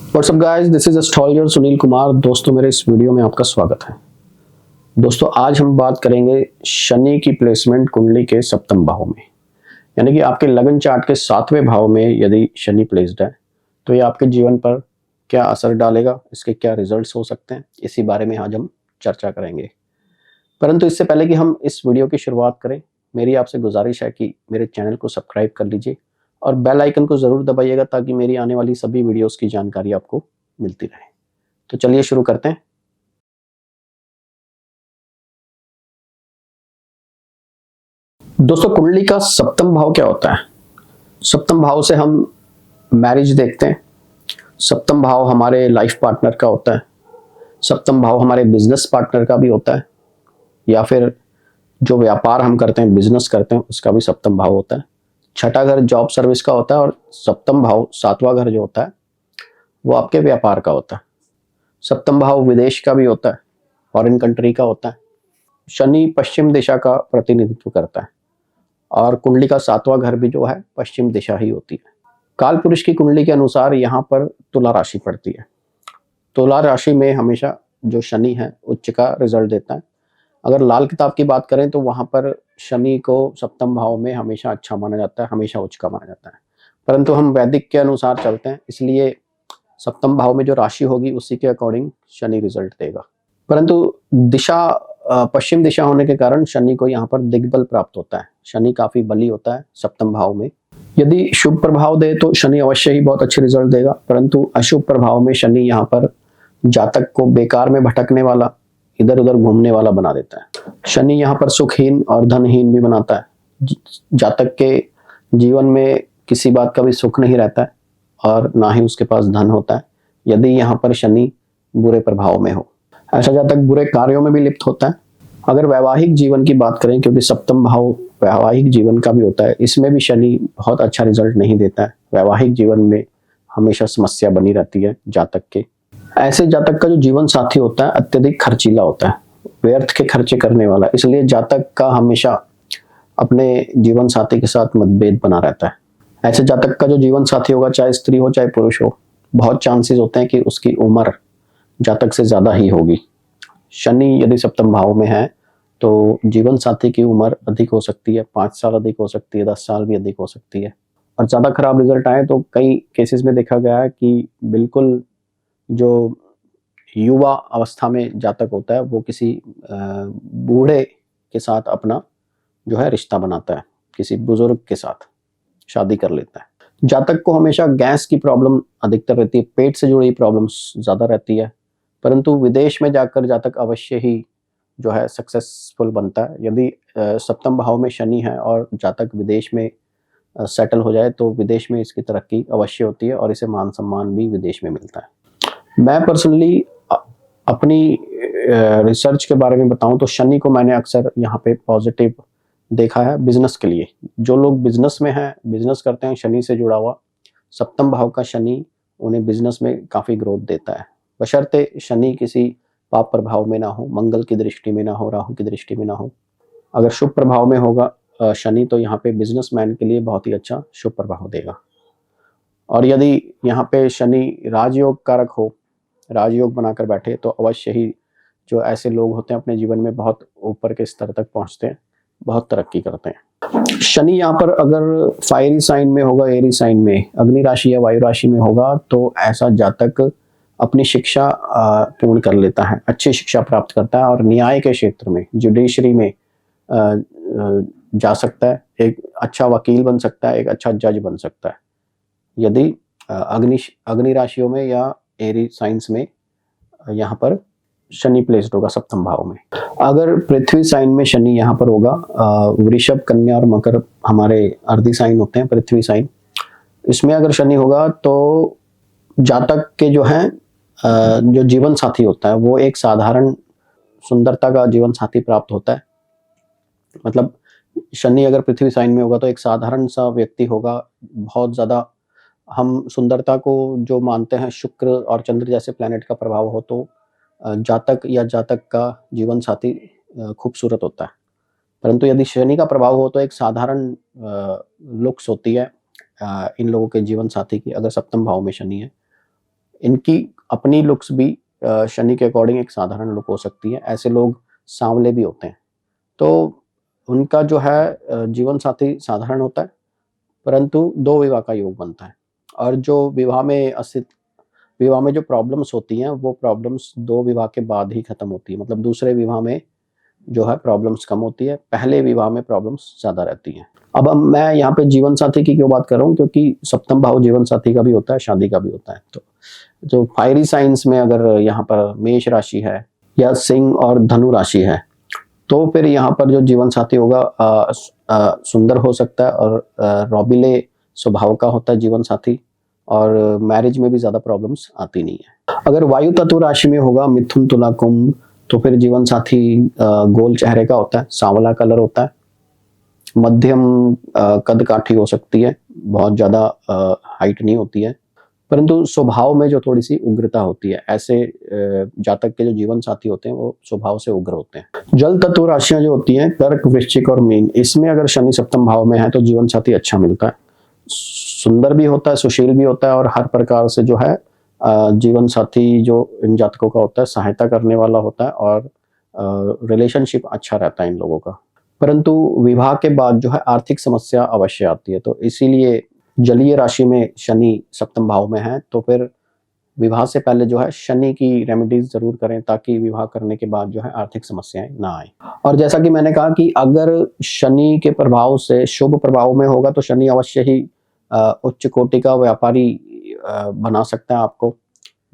WhatsApp guys, this is astrologer Sunil Kumar. दोस्तों, मेरे इस वीडियो में आपका स्वागत है। दोस्तों, आज हम बात करेंगे शनि की प्लेसमेंट कुंडली के सप्तम भाव में, यानी कि आपके लगन चार्ट के 7वें भाव में यदि शनि प्लेस्ड है तो ये आपके जीवन पर क्या असर डालेगा, इसके क्या रिजल्ट्स हो सकते हैं, इसी बारे में आज हम चर्चा करेंगे। परंतु इससे पहले कि हम इस वीडियो की शुरुआत करें, मेरी आपसे गुजारिश है कि मेरे चैनल को सब्सक्राइब कर लीजिए और बेल आइकन को जरूर दबाइएगा ताकि मेरी आने वाली सभी वीडियोस की जानकारी आपको मिलती रहे। तो चलिए शुरू करते हैं। दोस्तों, कुंडली का सप्तम भाव क्या होता है? सप्तम भाव से हम मैरिज देखते हैं। सप्तम भाव हमारे लाइफ पार्टनर का होता है। सप्तम भाव हमारे बिजनेस पार्टनर का भी होता है, या फिर जो व्यापार हम करते हैं, बिजनेस करते हैं, उसका भी सप्तम भाव होता है। छठा घर जॉब सर्विस का होता है और सप्तम भाव, सातवां घर जो होता है, वो आपके व्यापार का होता है। सप्तम भाव विदेश का भी होता है, फॉरेन कंट्री का होता है। शनि पश्चिम दिशा का प्रतिनिधित्व करता है और कुंडली का 7वां घर भी जो है पश्चिम दिशा ही होती है। काल पुरुष की कुंडली के अनुसार यहाँ पर तुला राशि पड़ती है। तुला राशि में हमेशा जो शनि है उच्च का रिजल्ट देता है। अगर लाल किताब की बात करें तो वहां पर शनि को सप्तम भाव में हमेशा अच्छा माना जाता है, हमेशा उच्च का माना जाता है। परंतु हम वैदिक के अनुसार चलते हैं, इसलिए सप्तम भाव में जो राशि होगी उसी के अकॉर्डिंग शनि रिजल्ट देगा। परंतु दिशा पश्चिम दिशा होने के कारण शनि को यहाँ पर दिग्बल प्राप्त होता है। शनि काफी बली होता है सप्तम भाव में। यदि शुभ प्रभाव दे तो शनि अवश्य ही बहुत अच्छे रिजल्ट देगा, परंतु अशुभ प्रभाव में शनि यहाँ पर जातक को बेकार में भटकने वाला, इधर उधर घूमने वाला बना देता है। शनि यहाँ पर सुखहीन और धनहीन भी बनाता है। जातक के जीवन में किसी बात का भी सुख नहीं रहता है और ना ही उसके पास धन होता है यदि यहाँ पर शनि बुरे प्रभाव में हो। ऐसा जातक बुरे कार्यों में भी लिप्त होता है। अगर वैवाहिक जीवन की बात करें, क्योंकि सप्तम भाव वैवाहिक जीवन का भी होता है, इसमें भी शनि बहुत अच्छा रिजल्ट नहीं देता है। वैवाहिक जीवन में हमेशा समस्या बनी रहती है जातक के। ऐसे जातक का जो जीवन साथी होता है अत्यधिक खर्चीला होता है, व्यर्थ के खर्चे करने वाला, इसलिए जातक का हमेशा अपने जीवन साथी के साथ मतभेद बना रहता है। ऐसे जातक का जो जीवन साथी होगा, चाहे स्त्री हो चाहे पुरुष हो, बहुत चांसेस होते हैं कि उसकी उम्र जातक से ज्यादा ही होगी। शनि यदि सप्तम भाव में है तो जीवन साथी की उम्र अधिक हो सकती है, 5 साल अधिक हो सकती है, 10 साल भी अधिक हो सकती है। और ज्यादा खराब रिजल्ट आए तो कई केसेस में देखा गया है कि बिल्कुल जो युवा अवस्था में जातक होता है वो किसी बूढ़े के साथ अपना जो है रिश्ता बनाता है, किसी बुजुर्ग के साथ शादी कर लेता है। जातक को हमेशा गैस की प्रॉब्लम अधिकतर रहती है, पेट से जुड़ी प्रॉब्लम्स ज्यादा रहती है। परंतु विदेश में जाकर जातक अवश्य ही जो है सक्सेसफुल बनता है। यदि सप्तम भाव में शनि है और जातक विदेश में सेटल हो जाए तो विदेश में इसकी तरक्की अवश्य होती है और इसे मान सम्मान भी विदेश में मिलता है। मैं पर्सनली अपनी रिसर्च के बारे में बताऊं तो शनि को मैंने अक्सर यहाँ पे पॉजिटिव देखा है बिजनेस के लिए। जो लोग बिजनेस में हैं, बिजनेस करते हैं, शनि से जुड़ा हुआ सप्तम भाव का शनि उन्हें बिजनेस में काफी ग्रोथ देता है, बशर्ते शनि किसी पाप प्रभाव में ना हो, मंगल की दृष्टि में ना हो, राहु की दृष्टि में ना हो। अगर शुभ प्रभाव में होगा शनि तो यहाँ पे बिजनेसमैन के लिए बहुत ही अच्छा शुभ प्रभाव देगा। और यदि यहाँ पे शनि राजयोग कारक हो, राजयोग बनाकर बैठे, तो अवश्य ही जो ऐसे लोग होते हैं अपने जीवन में बहुत ऊपर के स्तर तक पहुंचते हैं, बहुत तरक्की करते हैं। शनि यहाँ पर अगर फायरी साइन में होगा, एरी साइन में, अग्नि राशि या वायु राशि में होगा, तो ऐसा जातक अपनी शिक्षा पूर्ण कर लेता है, अच्छी शिक्षा प्राप्त करता है और न्याय के क्षेत्र में, जुडिशरी में जा सकता है, एक अच्छा वकील बन सकता है, एक अच्छा जज बन सकता है यदि अग्नि राशियों में या एरी साइंस में यहाँ पर शनि प्लेस्ड होगा सप्तम भाव में। अगर पृथ्वी साइन में शनि यहाँ पर होगा, वृषभ, कन्या और मकर हमारे अर्धी साइन होते हैं, पृथ्वी साइन, इसमें अगर शनि होगा तो जातक के जो है जो जीवन साथी होता है वो एक साधारण सुंदरता का जीवन साथी प्राप्त होता है। मतलब शनि अगर पृथ्वी साइन में होगा तो एक साधारण सा व्यक्ति होगा। बहुत ज्यादा हम सुंदरता को जो मानते हैं शुक्र और चंद्र जैसे प्लैनेट का प्रभाव हो तो जातक या जातक का जीवन साथी खूबसूरत होता है। परंतु यदि शनि का प्रभाव हो तो एक साधारण लुक्स होती है इन लोगों के जीवन साथी की, अगर सप्तम भाव में शनि है। इनकी अपनी लुक्स भी शनि के अकॉर्डिंग एक साधारण लुक हो सकती है। ऐसे लोग सांवले भी होते हैं। तो उनका जो है जीवन साथी साधारण होता है, परंतु 2 विवाह का योग बनता है। और जो विवाह में जो प्रॉब्लम्स होती हैं, वो प्रॉब्लम्स 2 विवाह के बाद ही खत्म होती है। मतलब दूसरे विवाह में जो है प्रॉब्लम्स कम होती है, पहले विवाह में प्रॉब्लम्स ज़्यादा रहती हैं। अब मैं यहाँ पे जीवन साथी की क्यों बात कर रहा हूँ, क्योंकि सप्तम भाव जीवन साथी का भी होता है, शादी का भी होता है। तो जो फायरी साइंस में अगर यहाँ पर मेष राशि है या सिंह और धनु राशि है, तो फिर यहाँ पर जो जीवन साथी होगा सुंदर हो सकता है और रौबीले स्वभाव का होता है जीवन साथी, और मैरिज में भी ज़्यादा प्रॉब्लम्स आती नहीं है। अगर वायु तत्व राशि में होगा मिथुन तुला कुंभ, तो फिर जीवन साथी गोल चेहरे का होता है, सांवला कलर होता है, मध्यम कद काठी हो सकती है, बहुत ज़्यादा हाइट नहीं होती है, परंतु स्वभाव में जो थोड़ी सी उग्रता होती है। ऐसे जातक के जो जीवन साथी होते हैं वो स्वभाव से उग्र होते हैं। जल तत्व राशियां जो होती हैं कर्क, वृश्चिक और मीन, इसमें अगर शनि सप्तम भाव में है तो जीवन साथी अच्छा मिलता है, सुंदर भी होता है, सुशील भी होता है, और हर प्रकार से जो है जीवन साथी जो इन जातकों का होता है सहायता करने वाला होता है, और रिलेशनशिप अच्छा रहता है इन लोगों का। परंतु विवाह के बाद जो है आर्थिक समस्या अवश्य आती है। तो इसीलिए जलीय राशि में शनि सप्तम भाव में है, तो फिर विवाह से पहले जो है शनि की रेमेडीज जरूर करें, ताकि विवाह करने के बाद जो है आर्थिक समस्याएं ना आए। और जैसा कि मैंने कहा कि अगर शनि के प्रभाव से शुभ प्रभाव में होगा तो शनि अवश्य ही उच्च कोटि का व्यापारी बना सकता है आपको,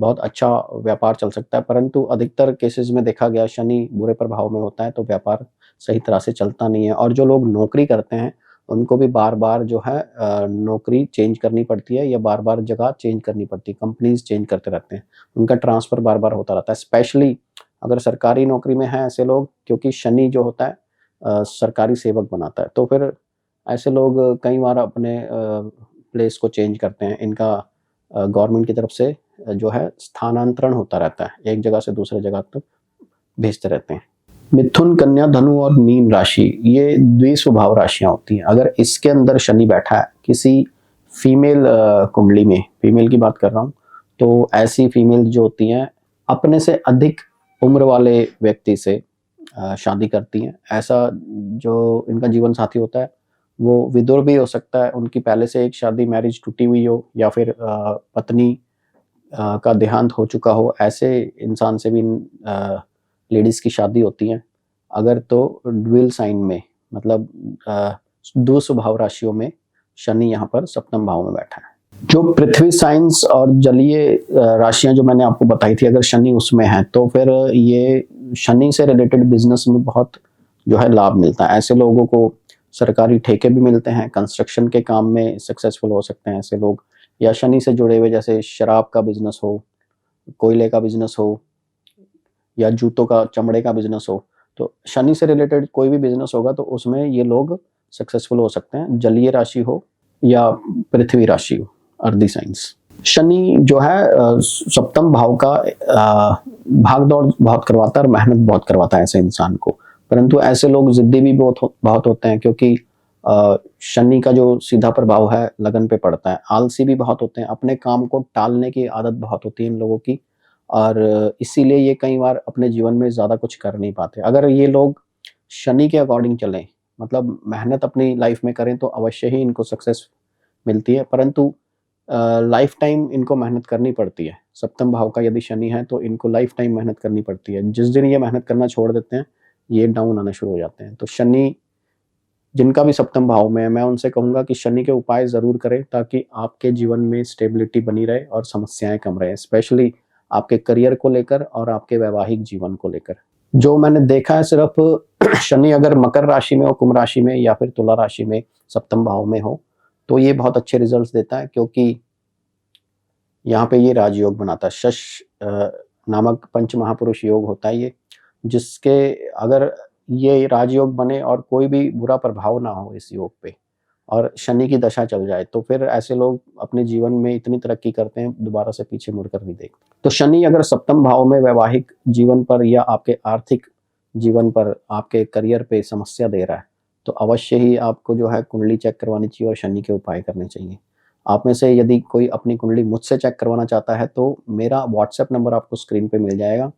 बहुत अच्छा व्यापार चल सकता है। परंतु अधिकतर केसेस में देखा गया शनि बुरे प्रभाव में होता है तो व्यापार सही तरह से चलता नहीं है। और जो लोग नौकरी करते हैं उनको भी बार-बार जो है नौकरी चेंज करनी पड़ती है, या बार-बार जगह चेंज करनी पड़ती है, कंपनीज़ चेंज करते रहते हैं, उनका ट्रांसफ़र बार-बार होता रहता है। स्पेशली अगर सरकारी नौकरी में हैं ऐसे लोग, क्योंकि शनि जो होता है सरकारी सेवक बनाता है, तो फिर ऐसे लोग कई बार अपने प्लेस को चेंज करते हैं। इनका गवर्नमेंट की तरफ से जो है स्थानांतरण होता रहता है, एक जगह से दूसरे जगह तक भेजते रहते हैं। मिथुन, कन्या, धनु और मीन राशि, ये द्विस्वभाव राशियां होती हैं। अगर इसके अंदर शनि बैठा है किसी फीमेल कुंडली में, फीमेल की बात कर रहा हूँ, तो ऐसी फीमेल जो होती हैं अपने से अधिक उम्र वाले व्यक्ति से शादी करती हैं। ऐसा जो इनका जीवन साथी होता है वो विधुर भी हो सकता है, उनकी पहले से एक शादी मैरिज टूटी हुई हो, या फिर पत्नी का देहांत हो चुका हो, ऐसे इंसान से भी लेडीज़ की शादी होती हैं। अगर तो ड्यूल साइन में, मतलब दो स्वभाव राशियों में शनि यहाँ पर सप्तम भाव में बैठा है। जो पृथ्वी साइंस और जलीय राशियां जो मैंने आपको बताई थी, अगर शनि उसमें है तो फिर ये शनि से रिलेटेड बिजनेस में बहुत जो है लाभ मिलता है। ऐसे लोगों को सरकारी ठेके भी मिलते हैं, कंस्ट्रक्शन के काम में सक्सेसफुल हो सकते हैं ऐसे लोग, या शनि से जुड़े हुए जैसे शराब का बिजनेस हो, कोयले का बिजनेस हो, या जूतों का, चमड़े का बिजनेस हो, तो शनि से रिलेटेड कोई भी बिजनेस होगा तो उसमें ये लोग सक्सेसफुल हो सकते हैं, जलीय राशि हो या पृथ्वी राशि हो, अर्दी साइंस। शनि जो है सप्तम भाव का भाग दौड़ बहुत करवाता है और मेहनत बहुत करवाता है ऐसे इंसान को। परंतु ऐसे लोग जिद्दी भी बहुत होते हैं, क्योंकि शनि का जो सीधा प्रभाव है लगन पे पड़ता है। आलसी भी बहुत होते हैं, अपने काम को टालने की आदत बहुत होती है इन लोगों की, और इसीलिए ये कई बार अपने जीवन में ज़्यादा कुछ कर नहीं पाते। अगर ये लोग शनि के अकॉर्डिंग चलें, मतलब मेहनत अपनी लाइफ में करें, तो अवश्य ही इनको सक्सेस मिलती है। परंतु लाइफ टाइम इनको मेहनत करनी पड़ती है। सप्तम भाव का यदि शनि है तो इनको लाइफ टाइम मेहनत करनी पड़ती है। जिस दिन ये मेहनत करना छोड़ देते हैं, ये डाउन आना शुरू हो जाते हैं। तो शनि जिनका भी सप्तम भाव में है, मैं उनसे कहूँगा कि शनि के उपाय ज़रूर करें, ताकि आपके जीवन में स्टेबिलिटी बनी रहे और समस्याएँ कम रहें, स्पेशली आपके करियर को लेकर और आपके वैवाहिक जीवन को लेकर। जो मैंने देखा है, सिर्फ शनि अगर मकर राशि में हो, कुंभ राशि में या फिर तुला राशि में सप्तम भाव में हो, तो ये बहुत अच्छे रिजल्ट्स देता है, क्योंकि यहाँ पे ये राजयोग बनाता है। शश नामक पंच महापुरुष योग होता है ये, जिसके अगर ये राजयोग बने और कोई भी बुरा प्रभाव ना हो इस योग पे, और शनि की दशा चल जाए, तो फिर ऐसे लोग अपने जीवन में इतनी तरक्की करते हैं, दोबारा से पीछे मुड़कर नहीं देखते। तो शनि अगर सप्तम भाव में वैवाहिक जीवन पर या आपके आर्थिक जीवन पर, आपके करियर पे समस्या दे रहा है, तो अवश्य ही आपको जो है कुंडली चेक करवानी चाहिए और शनि के उपाय करने चाहिए। आप में से यदि कोई अपनी कुंडली मुझसे चेक करवाना चाहता है तो मेरा व्हाट्सएप नंबर आपको स्क्रीन पे मिल जाएगा।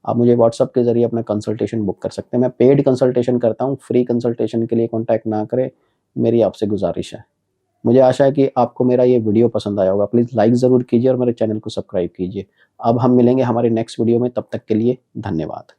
आप मुझे व्हाट्सएप के ज़रिए अपना कंसल्टेशन बुक कर सकते हैं। मैं पेड कंसल्टेशन करता हूँ, फ्री कंसल्टेशन के लिए कॉन्टैक्ट ना करें, मेरी आपसे गुज़ारिश है। मुझे आशा है कि आपको मेरा ये वीडियो पसंद आया होगा। प्लीज़ लाइक ज़रूर कीजिए और मेरे चैनल को सब्सक्राइब कीजिए। अब हम मिलेंगे हमारे नेक्स्ट वीडियो में, तब तक के लिए धन्यवाद।